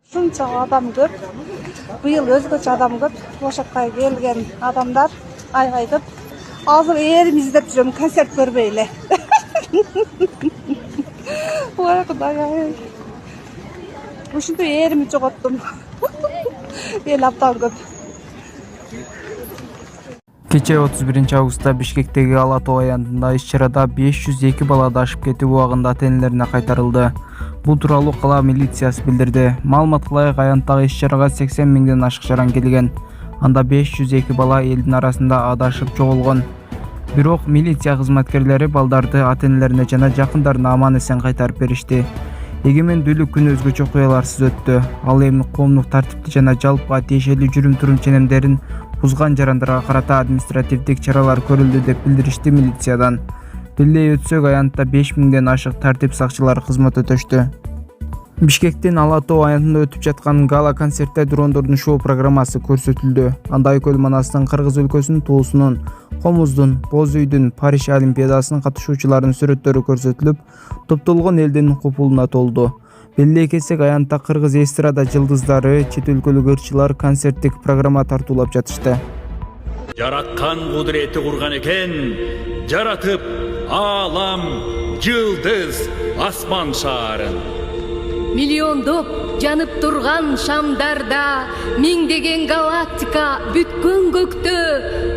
Шунча адам көп. Быйыл өзгөчө адам көп. Болашакка келген адамдар айгайтып, азыр эрим издеп жүрөм, концерт көрбөй эле. Ой, Кудай. Ушинтип эримди жоготтум. Эл абдан көп. Кече 31 августта Бишкектеги Ала Тоо аянтында иш-чарада 502 балада ашып кетүү убагында ата-энелерине кайтарылды. Бул тууралуу кала милициясы билдирди. Маалыматка ылайык аянттагы иш-чарага 80 миңден ашык жаран келген. Анда 502 бала элдин арасында адашып жоголгон. Бирок милиция кызматкерлери балдарды ата-энелерине жана жакындарына аман-эсен кайтарып беришти. Эгемендүүлүк күнү өзгөчө окуяларсыз өттү. Ал эми коомдук тартипти жана жалпыга тиешелүү жүрүм-турум ченемдерин бузган жарандарга карата административдик чаралар көрүлдү деп билдиришти милициядан. Билдей өтсөк, аянтта 5000ден ашык тартип сакчылары кызмат өтөштү. Бишкектин Ала Тоо аянтында өтүп жаткан гала концертте дрондордун шоу программасы көрсөтүлдү. Анда Айкөл Манастын Кыргыз өлкөсүнүн туусунун, Комуздун, Боз үйдүн, Париж олимпиадасынын катышуучуларынын сүрөттөрү көрсөтүлүп, топтолгон элдин купулуна толду. Белгилей кетсек, аянтта кыргыз эстрада жылдыздары, чет өлкөлүк ырчылар концерттик программа тартуулап жатышты. Жараткан кудурети курган экен, жаратып алам, жылдыз, асман шаарын. Миллиондоп жанып турган шамдарда миңдеген галактика бүткөн көктө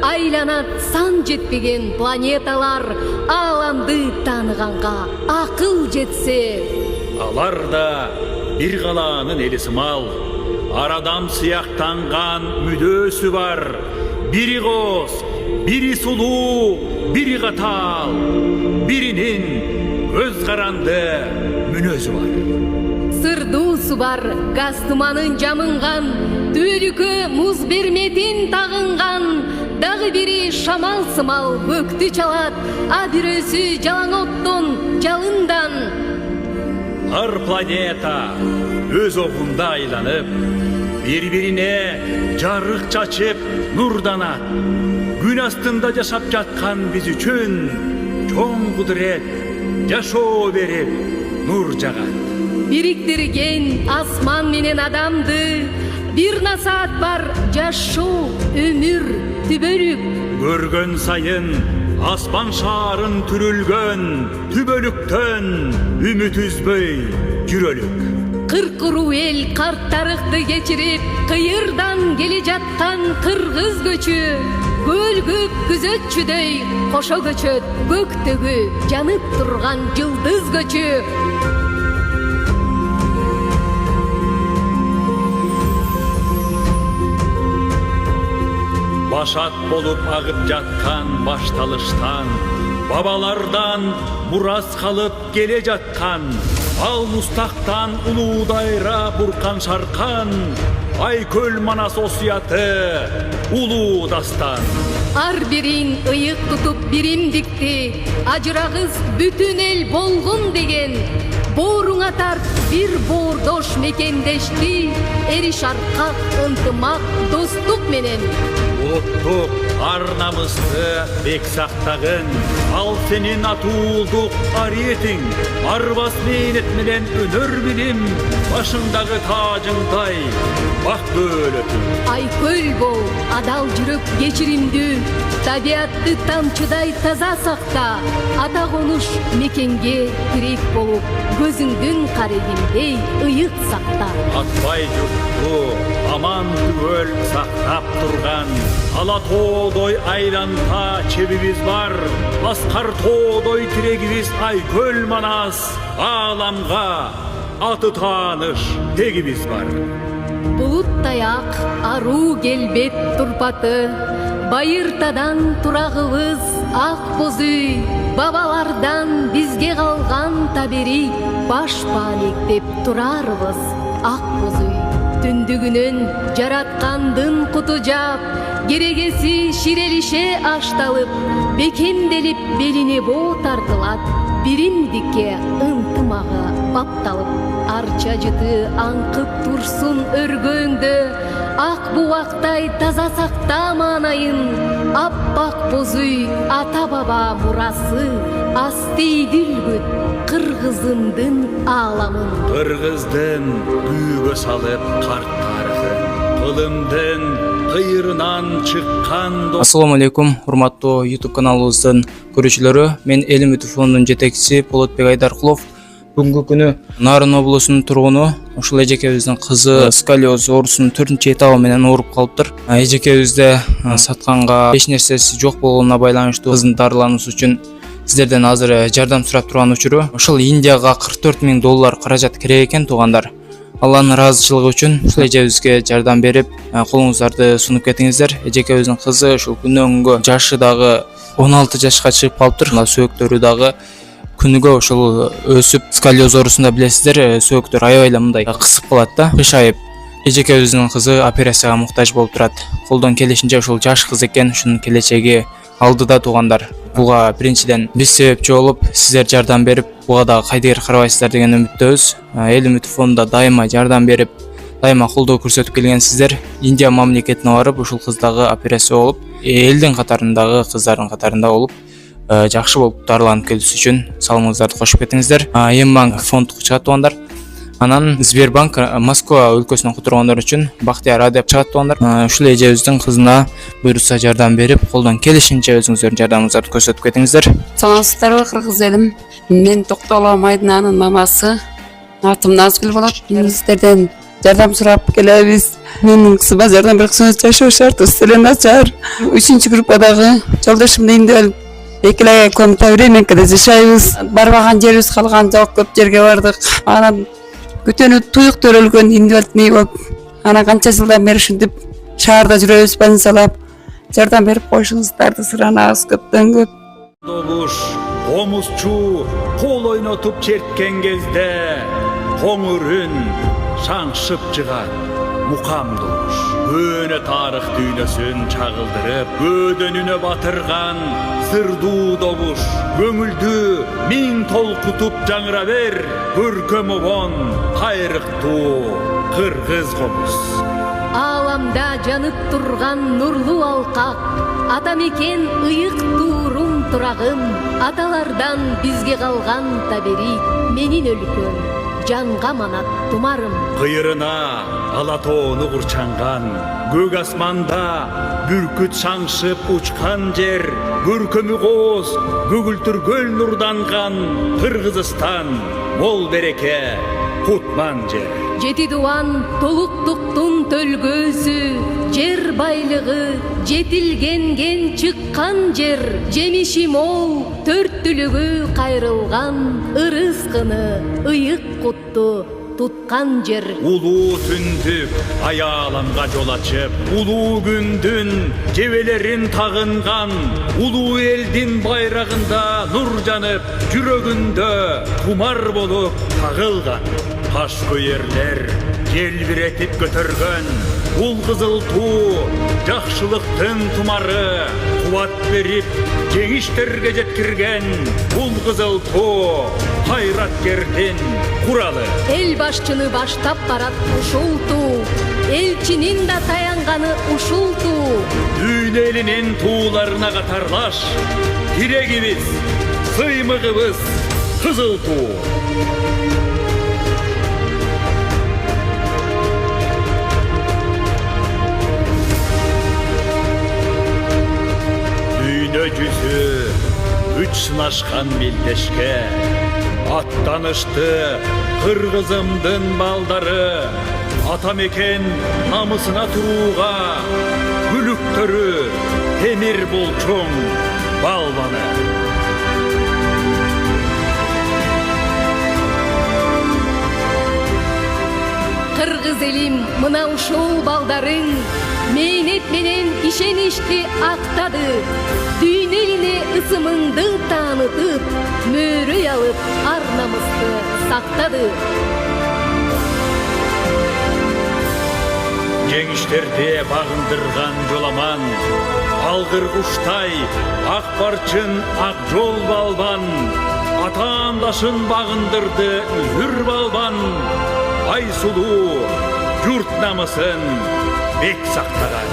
айланат сан жетпеген планеталар. Ааламды тааныганга акыл жетсе, Алар да бир калаанын эли сымал, арадам сыяктанган мүдөөсү бар. Бири кооз, бири сулуу, бири катаал, биринин өз каранды мүнөзү бар. сырдуусу бар, газ туманын жамынган, түбөлүккө муз берметин тагынган, дагы бири шамал сымал көктү чалат, а бирөөсү жалаң оттон, жалындан. Ар планета өз огунда айланып, бири-бирине жарык чачып нурданат. Күн астында жашап жаткан биз үчүн чоң кудурет жашоо берип нур жагат. Бириктирген асман менен адамды, бир насаат бар жашоо, өмүр, түбөлүк. Көргөн сайын асман шаарын түрүлгөн түбөлүктөн үмүт үзбөй жүрөлүк. Кыркыруу эл карттарыкты кечирип, кыйырдан келе жаткан кыргыз көчү, көлгүп күзөтчүдөй кошо көчөт көктөгү жанып турган жылдыз көчү. Башат болуп агып жаткан башталыштан, бабалардан мурас калып келе жаткан, ал мустактан улуудайра буркан шаркан, Айкөл Манас осуяты улуу дастан. Ар бирин ыйык тутуп биримдикти, ажырагыз бүтүн эл болгон деген, бооруңа тарт бир боордош мекендешти, эри шаркак, ынтымак, достук менен. Улуттук ар намысты бек сактагын, ал сенин атуулдук ариетиң, арбас мээнет менен өнөр билим, башыңдагы таажыңдай бак дөөлөтүң. Айкөл бол, адал жүрөк кечиримдүү, табиатты тамчыдай таза сакта, ата конуш мекенге тирек болуп, көзүңдүн карегиндей ыйык сакта. Атбай журтту аман түгөл сактап турган, Ала Тоодой айланта чебибиз бар, Аскар Тоодой тирегибиз Айкөл Манас, ааламга аты тааныш тегибиз бар. Булуттай ак аруу келбет турпаты, байыртадан турагыбыз ак боз үй, бабалардан бизге калган табири, баш баалек деп турарбыз ак боз үй. Түндүгүнөн жараткандын куту жаап, керегеси ширелише ашталып, бекемделип белине боо тартылат, биримдикке ынтымагы бапталып, арча жыты аңкып турсун өргөңдө, ак буактай таза сакта маанайын, аппак бозуй ата баба мурасы, астейдилгүт кыргызымдын ааламын. Кыргыздын күйгө салып карт тарыхын, кылымдын кыйрынан чыккан. Ассаламу алейкум, урматтуу YouTube каналыбыздын көрүүчүлөрү. Мен Элим Үтүфондун жетекчиси Болотбек Айдаркулов. Бүгүнкү күнү Нарын облусунун тургуну ушул эжекебиздин кызы сколиоз оорусунун 4-этабы менен ооруп калыптыр. Эжекебизде сатканга эч нерсеси жок болгонуна байланыштуу кыздын дарылануусу үчүн сиздерден азыр жардам сурап турган учуру. Ошол Индияга $44,000 каражат керек экен туугандар. Алланын ыраазычылыгы үчүн ушул эжебизге жардам берип, колуңуздарды сунуп кетиңиздер. Эжекебиздин кызы ушул күнөн күнгө жашы дагы 16 жашка чыгып калыптыр. Сөөктөрү дагы күнүгө ошол өсүп, сколиоз оорусунда билесиздер, сөөктөр аябай эле мындай кысып калат да, кышайып. Эжекебиздин кызы операцияга муктаж болуп турат. Колдон келишинче ушул жаш кыз экен, ушунун келечеги алдыда туугандар. Буга биринчиден биз себепчи болуп, сиздер жардам берип, буга дагы кайдыгер карабайсыздар деген үмүттөбүз. Элим Үтүфондо дайыма жардам берип, дайыма колдоо көрсөтүп келгенсиздер. Индия мамлекетине барып, ушул кыз дагы операция болуп, элдин катарындагы кыздардын катарында болуп, жакшы болуп дарыланып келүүсү үчүн салымыңыздарды кошуп кетиңиздер. Эмбанк фонд чыгат туугандар. Анан Сбербанк Москва өлкөсүнөн которгондор үчүн Бактияр деп чыгат туугандар. Ушул эжебиздин кызына буйрукса жардам берип, колдон келишинче өзүңүздөрдүн жардамыңыздарды көрсөтүп кетиңиздер. Саламатсыздарбы, кыргыз элим? Мен Токтогул Майдынанын мамасы. Атым Назгүл болот. Сиздерден жардам сурап келебиз. Менин кызыма жардам берсеңиз, жашоо шартыбыз деле начар. 3-чү группадагы жолдошумдун үйүндө өлүп, 2 ай комната временкада жашайбыз. Барбаган жерибиз калган жок, көп жерге бардык. Анан күтөнү туюк төрөлгөн инвалидный болуп, анан канча жылдан бери ушинтип шаарда жүрөбүз, больницалап. Жардам берип коюшуңуздарды суранабыз көптөн көп. Добуш, комузчу кол ойнотуп черткен кезде коңурун шаңшып жыгат мукам добуш. Өне тарых дүйнөсүн чагылдырып, бөдөнүнө батырган сырдуу добуш. Көңүлдү миң толкутуп жаңыра бер, көркөм обон кайрыктуу кыргыз комуз. Ааламда жанып турган нурлуу алкак, ата мекен ыйык туурум турагым, аталардан бизге калган таберик, менин өлкөм, жанга манат тумарым. Кыйрына алатоону курчанган, көк асманда бүркүт шаңшып учкан жер, көркөмү кооз көгүлтүргөл нурданган Кыргызстан, мол береке кутман жер. Жети дуан толуктуктун төлгөсү, жер байлыгы жетилгенген чыккан жер, жемиши мол төрттүлүгү кайрылган, ырыскыны ыйык кутту туткан жер. Улуу түндүк аяламга жол ачып, улуу күндүн жебелерин тагынган, улуу элдин байрагында нур жанып, жүрөгүндө тумар болуп тагылган. Каш көйерлер желбиретип көтөргөн, ул кызыл туу жакшылыктын тумары, кубат берип жеңиштерге жеткирген, ул кызыл туу кайраткердин куралы. Эл башчыны баштап барат ушул туу, элчинин да таянганы ушул туу. Дүйнө элинин тууларына катарлаш, тирегибиз, сыймыгыбыз кызыл туу. Дүйнө жүзү үч сынашкан мелдешке, аттанышты кыргызымдын балдары, ата мекен намысына турууга күлүктөрү темир болчоң балбаны. Кыргыз элим, мына ушул балдарың мээнет менен ишеничти актады. Дүйнө элине ысымыңды таанытып, мөөрөй алып ар намысты сактады. Жеңиштерде багындырган жоламан, алгыр куштай ак барчын ак жол балбан, атаандашын бағындырды үр балбан, Айсулу жұрт намысын бек сақтаған.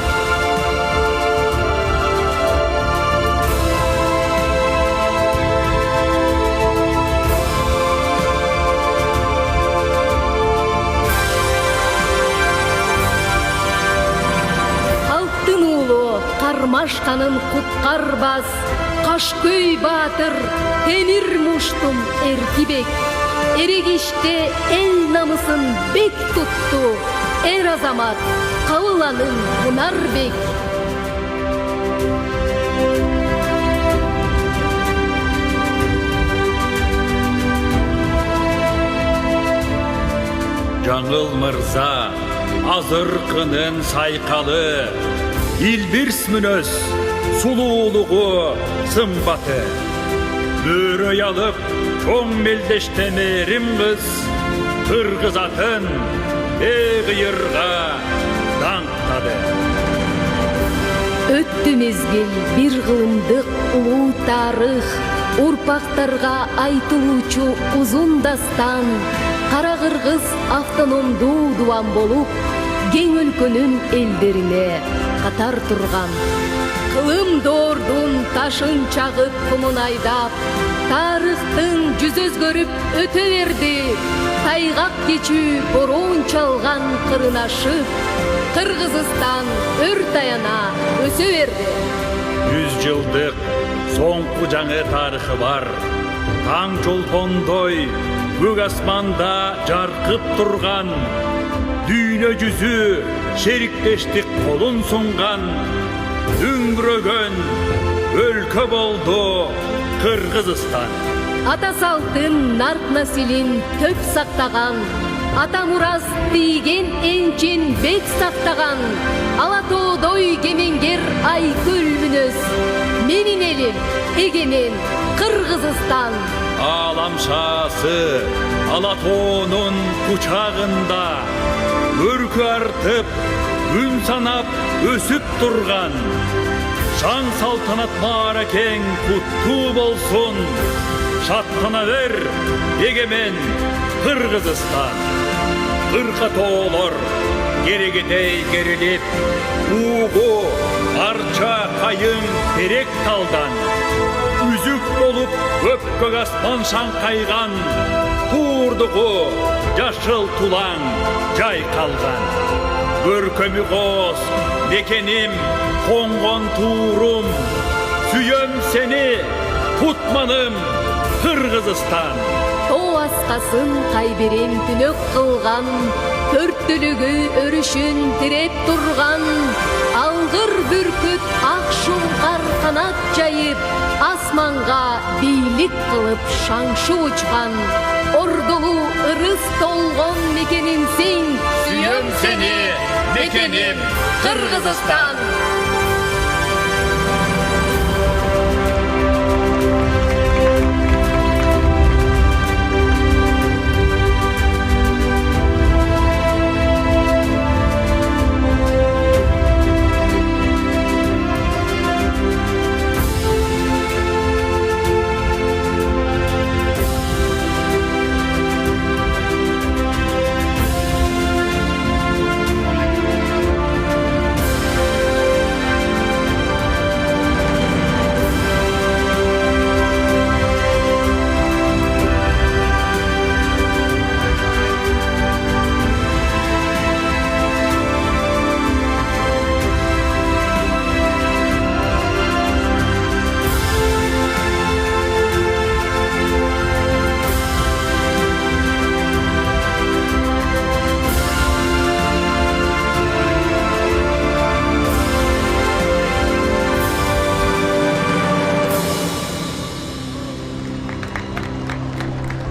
Халктын уулу кармашканын куткарбас, Кашкөй баатыр темир муштум эркибек. Эрегиште эл намысын бек тутту, эр азамат Кабыланын Мунарбек. Жаңыл мырза азыркынын сайкалы, Илбирс мүнөз сулуулугу сымбаты. Бөрөй алып чоң мелдештемерим кыз, Кыргыз атын эгыйырга даңктады. Өттү мезгил бир кылымдык улуу тарых, урпактарга айтылуучу узун дастан. Кара Кыргыз автономдуу дубан болуп, кең өлкөнүн элдерине катар турган. Кылым доордун ташын чагып кумун айдап, тарыхтын жүз өзгөрүп өтө берди. Тайгак кечүү бороон чалган кырын ашып, Кыргызстан өр таяна өсө берди. 100 жылдык соңку жаңы тарыхы бар. Таң жолтондой көк асманда жаркып турган, дүйнө жүзү шериктештик колун сунган, үңгүрөгөн өлкө болду Кыргызстан. Ата салтын, нарт населин төп сактаган, ата мурас тийген энчин бек сактаган, ала тоодой кемеңгер айкөл мүнөз. Менин элим эгемен Кыргызстан. Аламшасы Алатоонун кучагында өркү артып, үн санап өсүп турган. Шаң салтанат мааракең куттуу болсун. Шаттана бер эгемен Кыргызстан. Кырка тоолор керегедей керилип, угу арча кайың терек талдан. Үзүк болуп көк аспан шаңкайган, туурдугу жашыл тулаң жайкалган. Көркөмү коз мекеним, коңгон туурум, сүйөм сени кутманым Кыргызстан. Тоо аскасын кайберен түнөк кылган, төрттүлүгү өрүшүн тиреп турган. Алгыр бүркүт ак шуңкар канат жайып, асманга бийлик кылып шаңшы учкан. Ордулуу ырыс толгон мекеним сен, Сүйөм сени мекеним Кыргызстан.